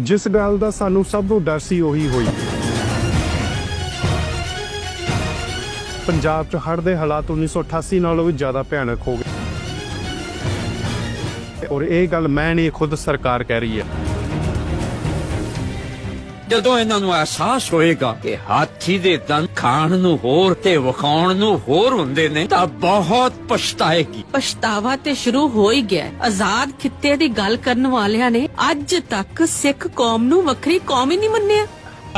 जिस गल दा सानू सब नूं डर सी ओही होई। पंजाब च हड़ दे हालात 1988 नालों भी ज़्यादा भयानक हो गए और ये गल मैं नहीं, खुद सरकार कह रही है। ਜਦੋਂ ਇਹਨਾਂ ਨੂੰ ਅਹਿਸਾਸ ਹੋਏਗਾ ਕਿ ਹਾਥੀ ਦੇ ਦੰਦ ਖਾਣ ਨੂੰ ਹੋਰ ਤੇ ਵਿਖਾਉਣ ਨੂੰ ਹੋਰ ਹੁੰਦੇ ਨੇ ਤਾਂ ਬਹੁਤ ਪਛਤਾਏਗੀ। ਪਛਤਾਵਾ ਤੇ ਸ਼ੁਰੂ ਹੋ ਹੀ ਗਿਆ। ਆਜ਼ਾਦ ਖਿੱਤੇ ਦੀ ਗੱਲ ਕਰਨ ਵਾਲਿਆਂ ਨੇ ਅੱਜ ਤੱਕ ਸਿੱਖ ਕੌਮ ਨੂੰ ਵੱਖਰੀ ਕੌਮ ਹੀ ਨਹੀਂ ਮੰਨਿਆ।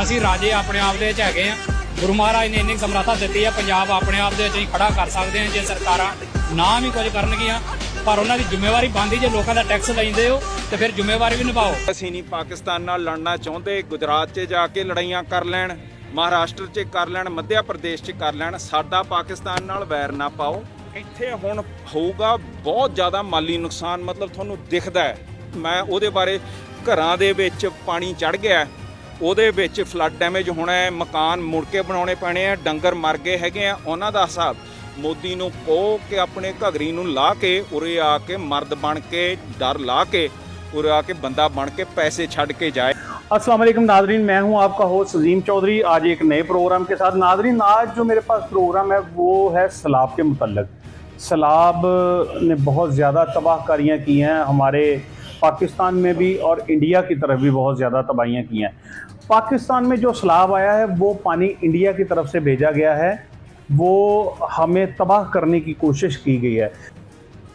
ਅਸੀਂ ਰਾਜੇ ਆਪਣੇ ਆਪ ਦੇ ਵਿੱਚ ਹੈਗੇ ਆ। ਗੁਰੂ ਮਹਾਰਾਜ ਨੇ ਇੰਨੀ ਸਮਰੱਥਾ ਦਿੱਤੀ ਹੈ, ਪੰਜਾਬ ਆਪਣੇ ਆਪ ਦੇ ਵਿੱਚ ਹੀ ਖੜਾ ਕਰ ਸਕਦੇ ਆ। ਜੇ ਸਰਕਾਰਾਂ ਨਾ ਵੀ ਕੁਝ ਕਰਨਗੀਆਂ ਪਰ ਉਹਨਾਂ ਦੀ ਜ਼ਿੰਮੇਵਾਰੀ ਬਣਦੀ, ਜੇ ਲੋਕਾਂ ਦਾ ਟੈਕਸ ਲੈਂਦੇ ਹੋ ਤੇ ਫਿਰ ਜ਼ਿੰਮੇਵਾਰੀ ਵੀ ਨਿਭਾਓ। ਅਸੀਂ ਨਹੀਂ ਪਾਕਿਸਤਾਨ ਨਾਲ ਲੜਨਾ ਚਾਹੁੰਦੇ। ਗੁਜਰਾਤ 'ਚ ਜਾ ਕੇ ਲੜਾਈਆਂ ਕਰ ਲੈਣ, ਮਹਾਰਾਸ਼ਟਰ 'ਚ ਕਰ ਲੈਣ, ਮੱਧ ਪ੍ਰਦੇਸ਼ 'ਚ ਕਰ ਲੈਣ, ਸਾਡਾ ਪਾਕਿਸਤਾਨ ਨਾਲ ਵੈਰ ਨਾ ਪਾਓ। ਇੱਥੇ ਹੁਣ ਹੋਊਗਾ ਬਹੁਤ ਜ਼ਿਆਦਾ ਮਾਲੀ ਨੁਕਸਾਨ, ਮਤਲਬ ਤੁਹਾਨੂੰ ਦਿਖਦਾ ਹੈ। ਮੈਂ ਉਹਦੇ ਬਾਰੇ, ਘਰਾਂ ਦੇ ਵਿੱਚ ਪਾਣੀ ਚੜ ਗਿਆ, ਉਹਦੇ ਵਿੱਚ ਫਲੱਡ ਡੈਮੇਜ ਹੋਣਾ ਹੈ, ਮਕਾਨ ਮੁੜ ਕੇ ਬਣਾਉਣੇ ਪੈਣੇ ਆ, ਡੰਗਰ ਮਰ ਗਏ ਹੈਗੇ ਆ। ਉਹਨਾਂ ਦਾ ਹਿਸਾਬ ਮੋਦੀ ਨੂੰ ਕਹੋ ਕਿ ਆਪਣੇ ਘਗਰੀ ਨੂੰ ਲਾ ਕੇ ਉਰੇ ਆ ਕੇ मर्द बन के, डर ला के उरे आके बंदा बन के पैसे छड़ के जाए। अस्सलाम वालेकुम नाजरीन, मैं हूं आपका होस्ट अजीम चौधरी, आज एक नए प्रोग्राम के साथ। नाजरीन, आज जो मेरे पास प्रोग्राम है वो है सैलाब के मुतल्लिक। सैलाब ने बहुत ज़्यादा तबाहकारियाँ की हैं, हमारे पाकिस्तान में भी और इंडिया की तरफ भी बहुत ज़्यादा तबाहियाँ की हैं। पाकिस्तान में जो सैलाब आया है वो पानी इंडिया की तरफ से भेजा गया है, वो हमें तबाह करने की कोशिश की गई है।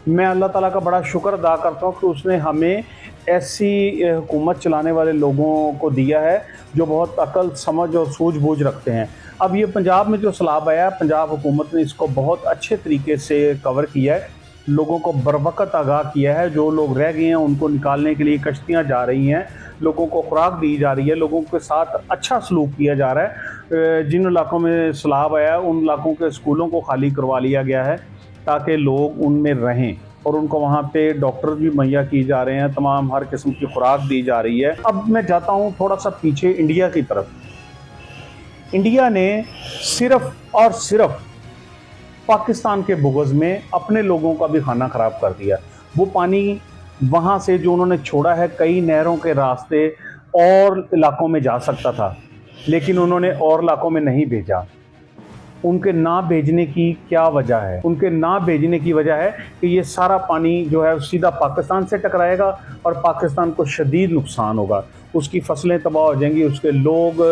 मैं अल्लाह ताला का बड़ा शुक्र अदा करता हूँ कि उसने हमें ऐसी हुकूमत चलाने वाले लोगों को दिया है जो बहुत अकल, समझ और सूझबूझ रखते हैं। अब ये पंजाब में जो सैलाब आया, पंजाब हुकूमत ने इसको बहुत अच्छे तरीके से कवर किया है, लोगों को बरवक़्त आगाह किया है। जो लोग रह गए हैं उनको निकालने के लिए कश्तियाँ जा रही हैं, लोगों को खुराक दी जा रही है, लोगों के साथ अच्छा सलूक किया जा रहा है। जिन इलाकों में सैलाब आया है उन इलाकों के स्कूलों को खाली करवा लिया गया है ताकि लोग उनमें रहें और उनको वहाँ पे डॉक्टर भी मुहैया किए जा रहे हैं, तमाम हर किस्म की खुराक दी जा रही है। अब मैं जाता हूँ थोड़ा सा पीछे इंडिया की तरफ। इंडिया ने सिर्फ और सिर्फ पाकिस्तान के बुग़्ज़ में अपने लोगों का भी खाना ख़राब कर दिया। वो पानी वहाँ से जो उन्होंने छोड़ा है, कई नहरों के रास्ते और इलाकों में जा सकता था, लेकिन उन्होंने और इलाकों में नहीं भेजा। उनके ना भेजने की क्या वजह है? उनके ना भेजने की वजह है कि ये सारा पानी जो है सीधा पाकिस्तान से टकराएगा और पाकिस्तान को शदीद नुकसान होगा, उसकी फसलें तबाह हो जाएंगी, उसके लोग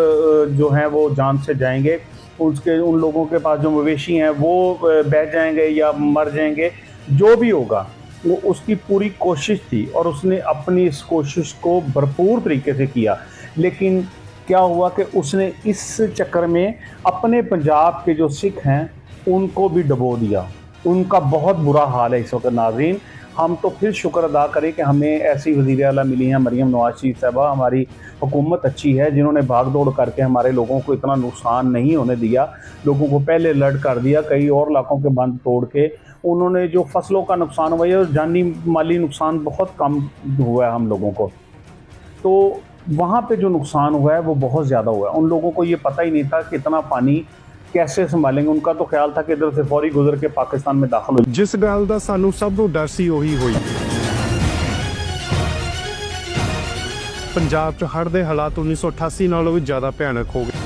जो हैं वो जान से जाएंगे, उन लोगों के पास जो मवेशी हैं वो बह जाएंगे या मर जाएंगे। जो भी होगा वो उसकी पूरी कोशिश थी और उसने अपनी इस कोशिश को भरपूर तरीके से किया, लेकिन क्या हुआ कि उसने इस चक्कर में अपने पंजाब के जो सिख हैं उनको भी डुबो दिया। उनका बहुत बुरा हाल है इस वक्त। नाज़रीन, हम तो फिर शुक्र अदा करें कि हमें ऐसी वज़ीर आला मिली हैं, मरीम नवाज शरीफ साहबा। हमारी हुकूमत अच्छी है जिन्होंने भाग दौड़ करके हमारे लोगों को इतना नुकसान नहीं होने दिया, लोगों को पहले अलर्ट कर दिया, कई और इलाकों के बंद तोड़ के उन्होंने जो फसलों का नुकसान हुआ है और जानी माली नुकसान बहुत कम हुआ है हम लोगों को। तो वहाँ पे जो नुकसान हुआ है वो बहुत ज़्यादा हुआ है। उन लोगों को ये पता ही नहीं था कि इतना पानी कैसे संभालेंगे। उनका तो ख्याल था कि इधर से फौरी गुजर के पाकिस्तान में दाखिल हो। जिस गल दा सानू सब नूं डर सी ओही होई। पंजाब च हड़ दे हालात 1988 नालों भी ज़्यादा भयानक हो गए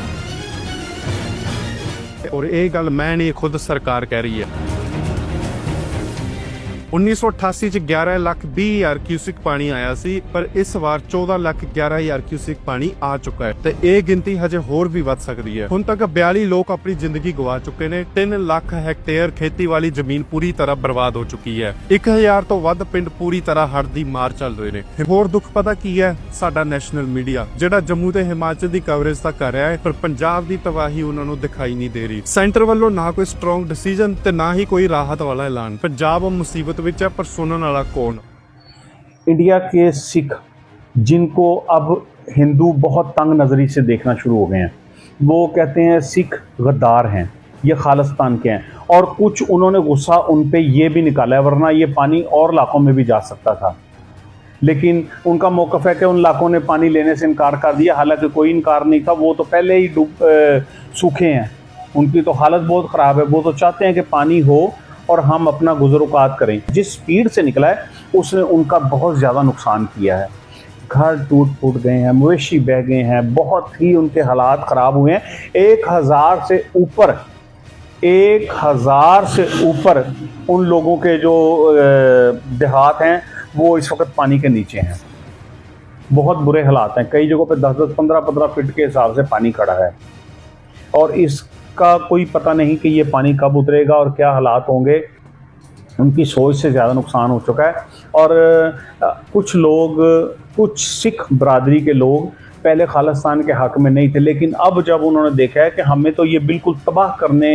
और ये गल मैं नहीं, खुद सरकार कह रही है। 1988 ਚ 11 ਲੱਖ 20 ਹਜ਼ਾਰ क्यूसिक पानी आया सी, पर इस वार 14 ਲੱਖ 11 ਹਜ਼ਾਰ क्यूसिक पानी आ चुका है ਤੇ ਇਹ ਗਿਣਤੀ ਹਜੇ ਹੋਰ ਵੀ ਵੱਧ ਸਕਦੀ ਹੈ। ਹੁਣ ਤੱਕ 42 ਲੋਕ ਆਪਣੀ ਜ਼ਿੰਦਗੀ ਗਵਾ ਚੁੱਕੇ ਨੇ। 3 ਲੱਖ ਹੈਕਟੇਅਰ ਖੇਤੀ ਵਾਲੀ ਜ਼ਮੀਨ ਪੂਰੀ ਤਰ੍ਹਾਂ ਬਰਬਾਦ ਹੋ ਚੁੱਕੀ ਹੈ। 1000 ਤੋਂ ਵੱਧ ਪਿੰਡ ਪੂਰੀ ਤਰ੍ਹਾਂ ਹੜ੍ਹ ਦੀ ਮਾਰ ਚੱਲ ਰਹੇ ਨੇ। ਹੋਰ ਦੁੱਖ ਪਤਾ ਕੀ ਹੈ? ਸਾਡਾ ਨੈਸ਼ਨਲ ਮੀਡੀਆ ਜਿਹੜਾ ਜੰਮੂ ਤੇ ਹਿਮਾਚਲ ਦੀ ਕਵਰੇਜ ਤਾਂ ਕਰ ਰਿਹਾ ਹੈ, ਪਰ ਪੰਜਾਬ ਦੀ ਤਬਾਹੀ ਉਹਨਾਂ ਨੂੰ ਦਿਖਾਈ ਨਹੀਂ ਦੇ ਰਹੀ। ਸੈਂਟਰ ਵੱਲੋਂ ਨਾ ਕੋਈ ਸਟਰੋਂਗ ਡਿਸੀਜਨ ਤੇ ਨਾ ਹੀ ਕੋਈ ਰਾਹਤ ਵਾਲਾ ਐਲਾਨ। ਪੰਜਾਬ ਮੁਸੀਬਤ विच है पर सुनने वाला कौन? इंडिया के सिख जिनको अब हिंदू बहुत तंग नज़री से देखना शुरू हो गए हैं, वो कहते हैं सिख गद्दार हैं, ये खालिस्तान के हैं, और कुछ उन्होंने गुस्सा उन पे ये भी निकाला है, वरना ये पानी और इलाकों में भी जा सकता था। लेकिन उनका मौक़िफ़ है कि उन इलाकों ने पानी लेने से इनकार कर दिया, हालांकि कोई इनकार नहीं था, वो तो पहले ही सूखे हैं, उनकी तो हालत बहुत ख़राब है। वो तो चाहते हैं कि पानी हो और हम अपना गुज़र औक़ात करें। जिस स्पीड से निकला है उसने उनका बहुत ज़्यादा नुकसान किया है। घर टूट फूट गए हैं, मवेशी बह गए हैं, बहुत ही उनके हालात ख़राब हुए हैं। 1000 से ऊपर उन लोगों के जो देहात हैं वो इस वक्त पानी के नीचे हैं। बहुत बुरे हालात हैं, कई जगहों पे 10-10, 15-15 फीट के हिसाब से पानी खड़ा है और इसका कोई पता नहीं कि ये पानी कब उतरेगा और क्या हालात होंगे। उनकी सोच से ज़्यादा नुकसान हो चुका है। और कुछ सिख बरादरी के लोग पहले खालिस्तान के हक़ में नहीं थे, लेकिन अब जब उन्होंने देखा है कि हमें तो ये बिल्कुल तबाह करने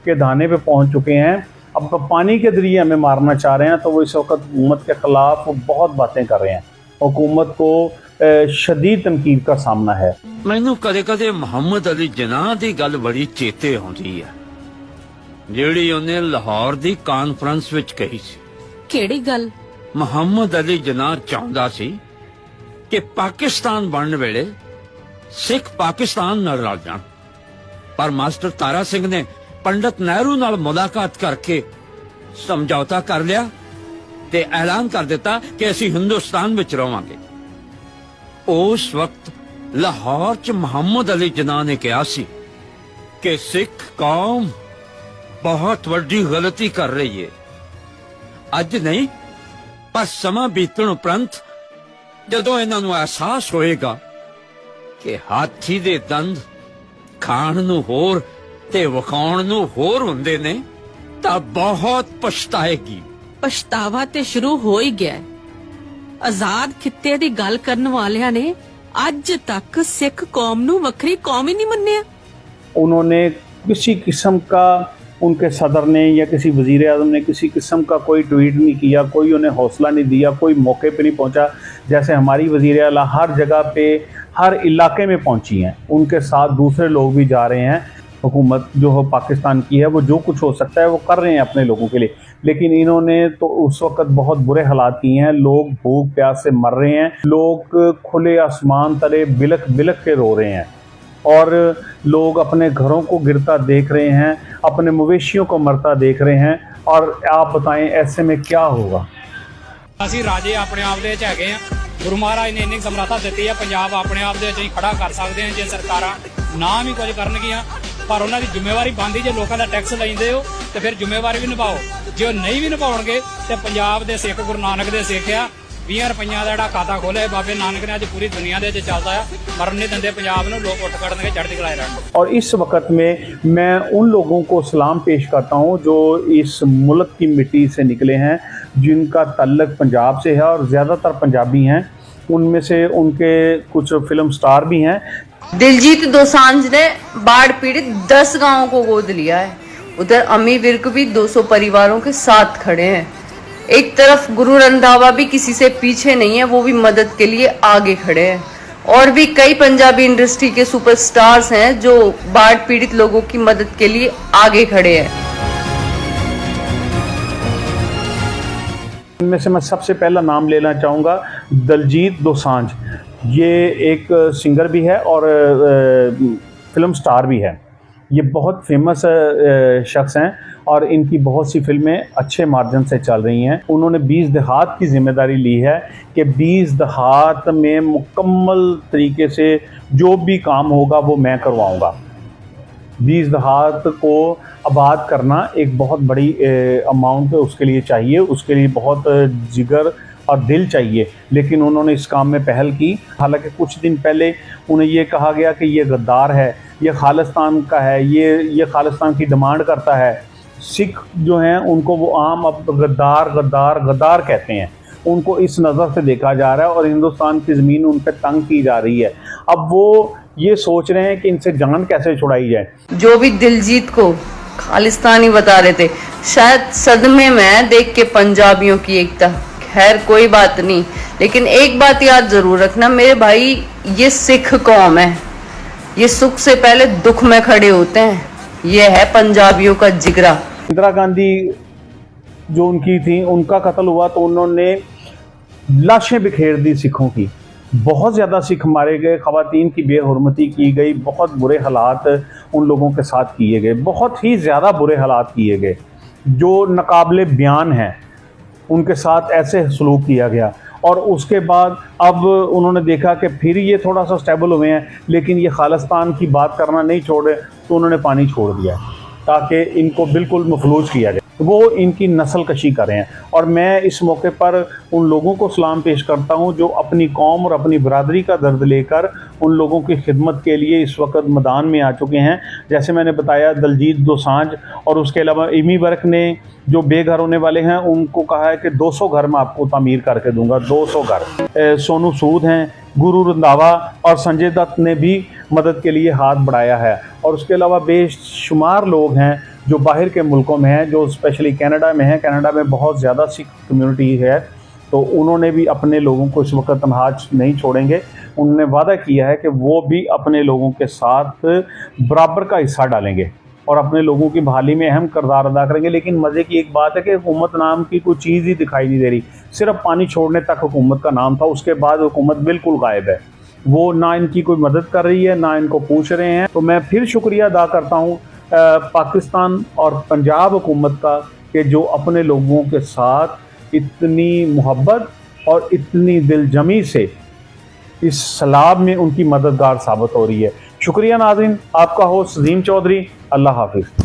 के दाने पे पहुंच चुके हैं, अब पानी के ज़रिए हमें मारना चाह रहे हैं, तो वो इस वक्त हुकूमत के ख़िलाफ़ बहुत बातें कर रहे हैं। हुकूमत को शदीद तनकीद का सामना है। ਮੈਨੂੰ ਕਦੇ-ਕਦੇ ਮੁਹੰਮਦ ਅਲੀ ਜਨਾਹ ਦੀ ਗੱਲ ਬੜੀ ਚੇਤੇ ਆਉਂਦੀ ਹੈ ਜਿਹੜੀ ਉਹਨੇ ਲਾਹੌਰ ਦੀ ਕਾਨਫਰੰਸ ਵਿੱਚ ਕਹੀ ਸੀ। ਕਿਹੜੀ ਗੱਲ? ਮੁਹੰਮਦ ਅਲੀ ਜਨਾਹ ਚਾਹੁੰਦਾ ਸੀ ਕਿ ਪਾਕਿਸਤਾਨ ਬਣਨ ਵੇਲੇ ਸਿੱਖ ਪਾਕਿਸਤਾਨ ਨਾਲ ਰਲ ਜਾਣ, ਪਰ ਮਾਸਟਰ ਤਾਰਾ ਸਿੰਘ ਨੇ ਪੰਡਤ ਨਹਿਰੂ ਨਾਲ ਮੁਲਾਕਾਤ ਕਰਕੇ ਸਮਝੌਤਾ ਕਰ ਲਿਆ ਤੇ ਐਲਾਨ ਕਰ ਦਿੱਤਾ ਕਿ ਅਸੀਂ ਹਿੰਦੁਸਤਾਨ ਵਿੱਚ ਰਵਾਂਗੇ। ਉਸ ਵਕਤ ਲਾਹੌਰ 'ਚ ਮੁਹੰਮਦ ਅਲੀ ਜਨਾਹ ਨੇ ਕਿਹਾ ਸੀ ਕਿ ਸਿੱਖ ਕੌਮ ਬਹੁਤ ਵੱਡੀ ਗਲਤੀ ਕਰ ਰਹੀ ਹੈ। ਅੱਜ ਨਹੀਂ, ਪਰ ਸਮਾਂ ਬੀਤਣ ਉਪਰੰਤ ਜਦੋਂ ਇਹਨਾਂ ਨੂੰ ਅਹਿਸਾਸ ਹੋਏਗਾ ਕਿ ਹਾਥੀ ਦੇ ਦੰਦ ਖਾਣ ਨੂੰ ਹੋਰ ਤੇ ਵਿਖਾਉਣ ਨੂੰ ਹੋਰ ਹੁੰਦੇ ਨੇ, ਤਾਂ ਬਹੁਤ ਪਛਤਾਏਗੀ। ਪਛਤਾਵਾ ਤੇ ਸ਼ੁਰੂ ਹੋ ਹੀ ਗਿਆ ਹੈ। ਆਜ਼ਾਦ ਖਿੱਤੇ ਦੀ ਗੱਲ ਕਰਨ ਵਾਲਿਆਂ ਨੇ ਅੱਜ ਤੱਕ ਸਿੱਖ ਕੌਮ ਨੂੰ ਵੱਖਰੀ ਕੌਮ ਹੀ ਨਹੀਂ ਮੰਨਿਆ। उन्होंने किसी किस्म का, उनके सदर ने या किसी वज़ीर आज़म ने किसी किस्म का कोई ट्वीट नहीं किया, कोई उन्हें हौसला नहीं दिया, कोई मौके पे नहीं पहुंचा। जैसे हमारी वज़ीर आला हर जगह पे हर इलाके में पहुंची हैं, उनके साथ दूसरे लोग भी जा रहे हैं। हुकूमत जो हो पाकिस्तान की है वो जो कुछ हो सकता है वो कर रहे हैं अपने लोगों के लिए, लेकिन इन्होंने तो उस वक्त बहुत बुरे हालात किए हैं। लोग भूख प्यास से मर रहे हैं, लोग खुले आसमान तले बिलख बिलख के रो रहे हैं और लोग अपने घरों को गिरता देख रहे हैं, अपने मवेशियों को मरता देख रहे हैं। और आप बताएं ऐसे में क्या होगा? ਅਸੀਂ ਰਾਜੇ ਆਪਣੇ ਆਪ ਦੇ ਵਿੱਚ ਹੈਗੇ ਆ। ਗੁਰੂ ਮਹਾਰਾਜ ਨੇ ਇੰਨੀ ਸਮਰੱਥਾ ਦਿੱਤੀ ਹੈ, ਪੰਜਾਬ ਆਪਣੇ ਆਪ ਦੇ ਵਿੱਚ ਹੀ ਖੜਾ ਕਰ ਸਕਦੇ ਆ। ਜੇ ਸਰਕਾਰਾਂ ਨਾ ਵੀ ਕੁਝ ਕਰਨਗੀਆਂ, ਪਰ ਉਹਨਾਂ ਦੀ ਜ਼ਿੰਮੇਵਾਰੀ ਬਣਦੀ, ਜੇ ਲੋਕਾਂ ਦਾ ਟੈਕਸ ਲੈਂਦੇ ਹੋ ਤੇ ਫਿਰ ਜ਼ਿੰਮੇਵਾਰੀ ਵੀ ਨਿਭਾਓ। ਜੇ ਉਹ ਨਹੀਂ ਵੀ ਨਿਭਾਉਣਗੇ ਤੇ ਪੰਜਾਬ ਦੇ ਸਿੱਖ ਗੁਰੂ ਨਾਨਕ ਦੇ ਸਿੱਖ ਆ 20 ਰੁਪਈਆਂ ਦਾ ਜਿਹੜਾ ਖਾਤਾ ਖੋਲਿਆ ਬਾਬੇ ਨਾਨਕ ਨੇ, ਅੱਜ ਪੂਰੀ ਦੁਨੀਆ ਦੇ ਵਿੱਚ ਚੱਲਦਾ ਆ। ਮਰਨ ਨਹੀਂ ਦਿੰਦੇ ਪੰਜਾਬ ਨੂੰ, ਲੋਕ ਉੱਠ ਖੜਨਗੇ, ਚੜ੍ਹਦੀ ਕਲਾ ਰਹਿਣਗੇ। और इस वक्त में मैं उन लोगों को सलाम पेश करता हूँ जो इस मुल्क की मिट्टी से निकले हैं, जिनका तल्लक पंजाब से है और ज़्यादातर पंजाबी हैं। उनमें से उनके कुछ फिल्म स्टार भी हैं। दिलजीत दोसांझ ने बाढ़ पीड़ित 10 गांवों को गोद लिया है। उधर अमी विर्क भी 200 परिवारों के साथ खड़े हैं। एक तरफ गुरु रंधावा भी किसी से पीछे नहीं है, वो भी मदद के लिए आगे खड़े हैं। और भी कई पंजाबी इंडस्ट्री के सुपरस्टार्स हैं जो बाढ़ पीड़ित लोगों की मदद के लिए आगे खड़े हैं। इनमें से मैं सबसे पहला नाम लेना चाहूँगा दिलजीत दोसांझ। ये एक सिंगर भी है और फिल्म स्टार भी है। ये बहुत फेमस शख्स हैं और इनकी बहुत सी फिल्में अच्छे मार्जिन से चल रही हैं। उन्होंने 20 देहात की जिम्मेदारी ली है कि 20 देहात में मुकम्मल तरीके से जो भी काम होगा वो मैं करवाऊँगा। 20 देहात को आबाद करना एक बहुत बड़ी अमाउंट उसके लिए चाहिए, उसके लिए बहुत जिगर और दिल चाहिए, लेकिन उन्होंने इस काम में पहल की। हालांकि कुछ दिन पहले उन्हें ये कहा गया कि ये गद्दार है, ये खालिस्तान का है, ये खालिस्तान की डिमांड करता है। सिख जो हैं उनको वो आम अब गद्दार गद्दार गद्दार कहते हैं। उनको इस नज़र से देखा जा रहा है और हिंदुस्तान की ज़मीन उन पर तंग की जा रही है। अब वो ये सोच रहे हैं कि इनसे जान कैसे छुड़ाई जाए। जो भी दिलजीत को खालिस्तानी बता रहे थे, शायद सदमे में देख के पंजाबियों की एकता। खैर कोई बात नहीं, लेकिन एक बात याद जरूर रखना मेरे भाई, ये सिख कौम है, ये सुख से पहले दुख में खड़े होते हैं। ये है पंजाबियों का जिगरा। इंदिरा गांधी जो उनकी थी, उनका कत्ल हुआ तो उन्होंने लाशें बिखेर दी सिखों की। बहुत ज़्यादा सिख मारे गए, ख़वातीन की बेहुरमती की गई, बहुत बुरे हालात उन लोगों के साथ किए गए, बहुत ही ज़्यादा बुरे हालात किए गए जो नाकाबिले बयान हैं। उनके साथ ऐसे सलूक किया गया और उसके बाद अब उन्होंने देखा कि फिर ये थोड़ा सा स्टेबल हुए हैं, लेकिन ये खालिस्तान की बात करना नहीं छोड़े, तो उन्होंने पानी छोड़ दिया ताकि इनको बिल्कुल मफलूज किया जाए। वो इनकी नस्ल कशी कर रहे हैं। और मैं इस मौके पर उन लोगों को सलाम पेश करता हूं जो अपनी कौम और अपनी बरादरी का दर्द लेकर उन लोगों की खिदमत के लिए इस वक्त मैदान में आ चुके हैं। जैसे मैंने बताया, दलजीत दोसांझ और उसके अलावा एमी वर्क ने जो बेघर होने वाले हैं उनको कहा है कि 200 घर मैं आपको तामीर करके दूंगा, 200 घर। सोनू सूद हैं, गुरु रंधावा और संजय दत्त ने भी मदद के लिए हाथ बढ़ाया है। और उसके अलावा बेशुमार लोग हैं जो बाहर के मुल्कों में हैं, जो स्पेशली कनाडा में हैं। कनाडा में बहुत ज़्यादा सिख कम्युनिटी है, तो उन्होंने भी अपने लोगों को इस वक्त तनहा नहीं छोड़ेंगे। उन्होंने वादा किया है कि वो भी अपने लोगों के साथ बराबर का हिस्सा डालेंगे और अपने लोगों की बहाली में अहम किरदार अदा करेंगे। लेकिन मज़े की एक बात है कि हुकूमत नाम की कोई चीज़ ही दिखाई नहीं दे रही। सिर्फ पानी छोड़ने तक हुकूमत का नाम था, उसके बाद हुकूमत बिल्कुल गायब है। वो ना इनकी कोई मदद कर रही है, ना इनको पूछ रहे हैं। तो मैं फिर शुक्रिया अदा करता हूँ पाकिस्तान और पंजाब हुकूमत का कि जो अपने लोगों के साथ इतनी मोहब्बत और इतनी दिलजमी से इस सैलाब में उनकी मददगार साबित हो रही है। शुक्रिया नाज़रीन, आपका होस्ट सलीम चौधरी। अल्लाह हाफिज़।